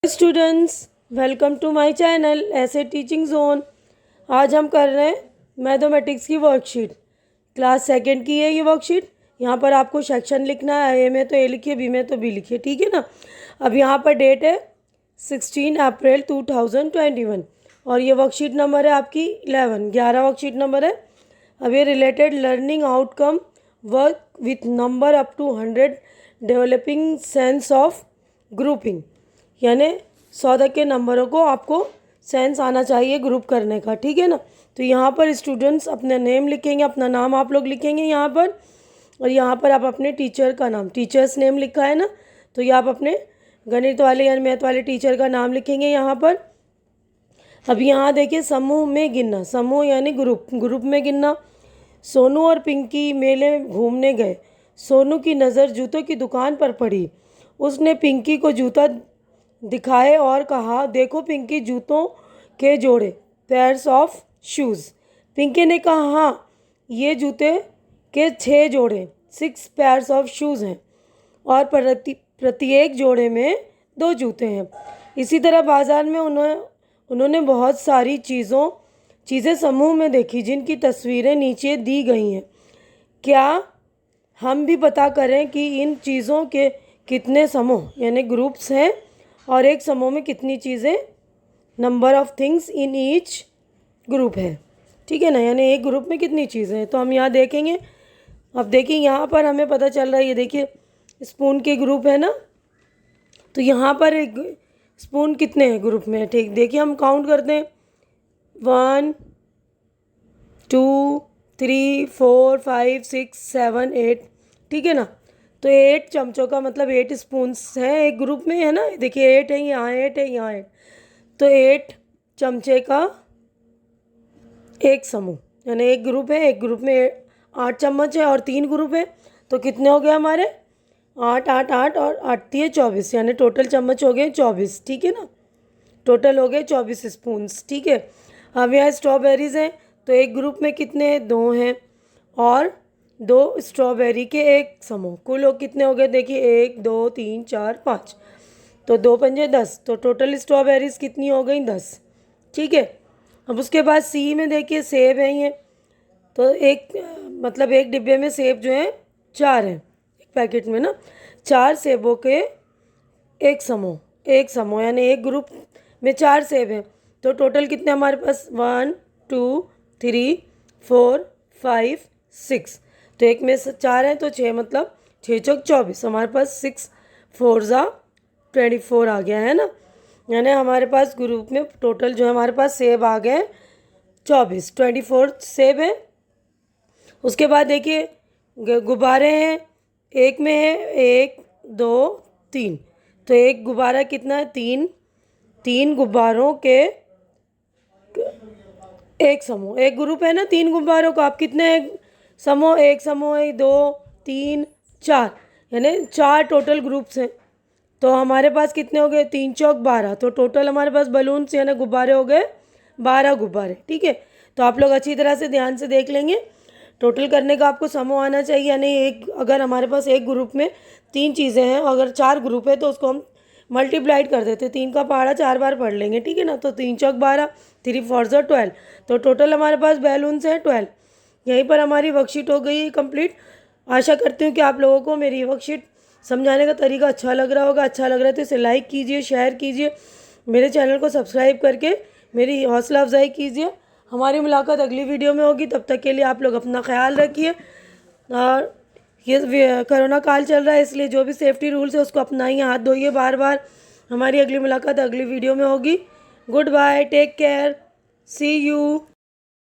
Students, welcome to my channel ace teaching zone. आज हम कर रहे हैं मैथमेटिक्स की वर्कशीट। क्लास सेकंड की है ये वर्कशीट। यहाँ पर आपको सेक्शन लिखना है। ए में तो ए लिखिए, बी में तो बी लिखिए, ठीक है ना। अब यहाँ पर डेट है 16 अप्रैल 2021 और ये वर्कशीट नंबर है आपकी 11 वर्कशीट नंबर है। अब ये related learning outcome work with number up to 100 developing sense of grouping, यानी 100 तक के नंबरों को आपको सेंस आना चाहिए ग्रुप करने का, ठीक है ना। तो यहाँ पर स्टूडेंट्स अपना नेम लिखेंगे, अपना नाम आप लोग लिखेंगे यहाँ पर, और यहाँ पर आप अपने टीचर का नाम, टीचर्स नेम लिखा है ना, तो ये आप अपने गणित वाले या मैथ वाले टीचर का नाम लिखेंगे यहाँ पर। अब यहाँ देखिए समूह में गिनना, समूह यानी ग्रुप, ग्रुप में गिनना। सोनू और पिंकी मेले घूमने गए। सोनू की नज़र जूतों की दुकान पर पड़ी। उसने पिंकी को जूता दिखाए और कहा, देखो पिंकी, जूतों के जोड़े, पेयर्स ऑफ शूज़। पिंकी ने कहा, हाँ, ये जूते के 6 जोड़े, 6 पेयर्स ऑफ शूज़ हैं और प्रत्येक जोड़े में 2 जूते हैं। इसी तरह बाज़ार में उन्होंने बहुत सारी चीज़ें समूह में देखी जिनकी तस्वीरें नीचे दी गई हैं। क्या हम भी पता करें कि इन चीज़ों के कितने समूह यानी ग्रुप्स हैं और एक समूह में कितनी चीज़ें, number of things in each group है, ठीक है ना, यानी एक ग्रुप में कितनी चीज़ें हैं। तो हम यहाँ देखेंगे। अब देखिए यहाँ पर हमें पता चल रहा है, ये देखिए स्पून के ग्रुप है ना, तो यहाँ पर एक स्पून कितने हैं ग्रुप में, ठीक। देखिए हम काउंट करते हैं, 1 2 3 4 5 6 7 8, ठीक है ना। तो 8 चमचों का मतलब 8 स्पून्स हैं एक ग्रुप में, है ना। देखिए 8 है, यहाँ 8 है, यहाँ 8, तो 8 चमचे का एक समूह, यानी एक ग्रुप है। एक ग्रुप में 8 चम्मच है और 3 ग्रुप है, तो कितने हो गए हमारे, 8 8 8 और 8 3 24, यानी टोटल चम्मच हो गए 24, ठीक है ना। टोटल हो गए 24 स्पून्स, ठीक है। अब यहाँ स्ट्रॉबेरीज़ हैं, तो एक ग्रुप में कितने हैं, 2 हैं और 2 स्ट्रॉबेरी के एक समूह। कुल कितने हो गए, देखिए 1 2 3 4 5, तो 2 पंजे 10, तो टोटल स्ट्रॉबेरीज़ कितनी हो गई, 10, ठीक है। अब उसके बाद सी में देखिए सेब हैं ये, तो एक मतलब एक डिब्बे में सेब जो है 4 हैं, एक पैकेट में ना, 4 सेबों के एक समूह यानी एक ग्रुप में 4 सेब हैं, तो टोटल कितने हमारे पास, 1 2 3 4 5 6, तो एक में 4 हैं तो 6, मतलब 6 चौक 24, हमारे पास 6 4 जा 24 आ गया, है ना। यानी हमारे पास ग्रुप में टोटल जो है हमारे पास सेब आ गए 24 सेब हैं। उसके बाद देखिए गुब्बारे हैं, एक में है 1 2 3, तो एक गुब्बारा कितना है, 3 गुब्बारों के एक समूह, एक ग्रुप है ना 3 गुब्बारों का। आप कितने समूह, एक समूह है, 2 3 4, यानी 4 टोटल ग्रुप्स हैं। तो हमारे पास कितने हो गए, 3 चौक 12, तो टोटल हमारे पास बलून्स यानी गुब्बारे हो गए 12 गुब्बारे, ठीक है। तो आप लोग अच्छी तरह से ध्यान से देख लेंगे। टोटल करने का आपको समूह आना चाहिए, यानी एक, अगर हमारे पास एक ग्रुप में 3 चीज़ें हैं, अगर 4 ग्रुप है तो उसको हम मल्टीप्लाइड कर देते, 3 का पहाड़ा 4 बार पढ़ लेंगे, ठीक है ना। तो 3 चौक 12, 3 4 12, तो टोटल हमारे पास बैलून्स हैं 12। यहीं पर हमारी वर्कशीट हो गई कंप्लीट। आशा करती हूँ कि आप लोगों को मेरी वर्कशीट समझाने का तरीका अच्छा लग रहा होगा। अच्छा लग रहा है तो इसे लाइक कीजिए, शेयर कीजिए, मेरे चैनल को सब्सक्राइब करके मेरी हौसला अफजाई कीजिए। हमारी मुलाकात अगली वीडियो में होगी, तब तक के लिए आप लोग अपना ख्याल रखिए। और ये कोरोना काल चल रहा है, इसलिए जो भी सेफ्टी रूल्स है उसको अपनाइए, हाथ धोइए बार बार। हमारी अगली मुलाकात अगली वीडियो में होगी। Goodbye, take care, see you.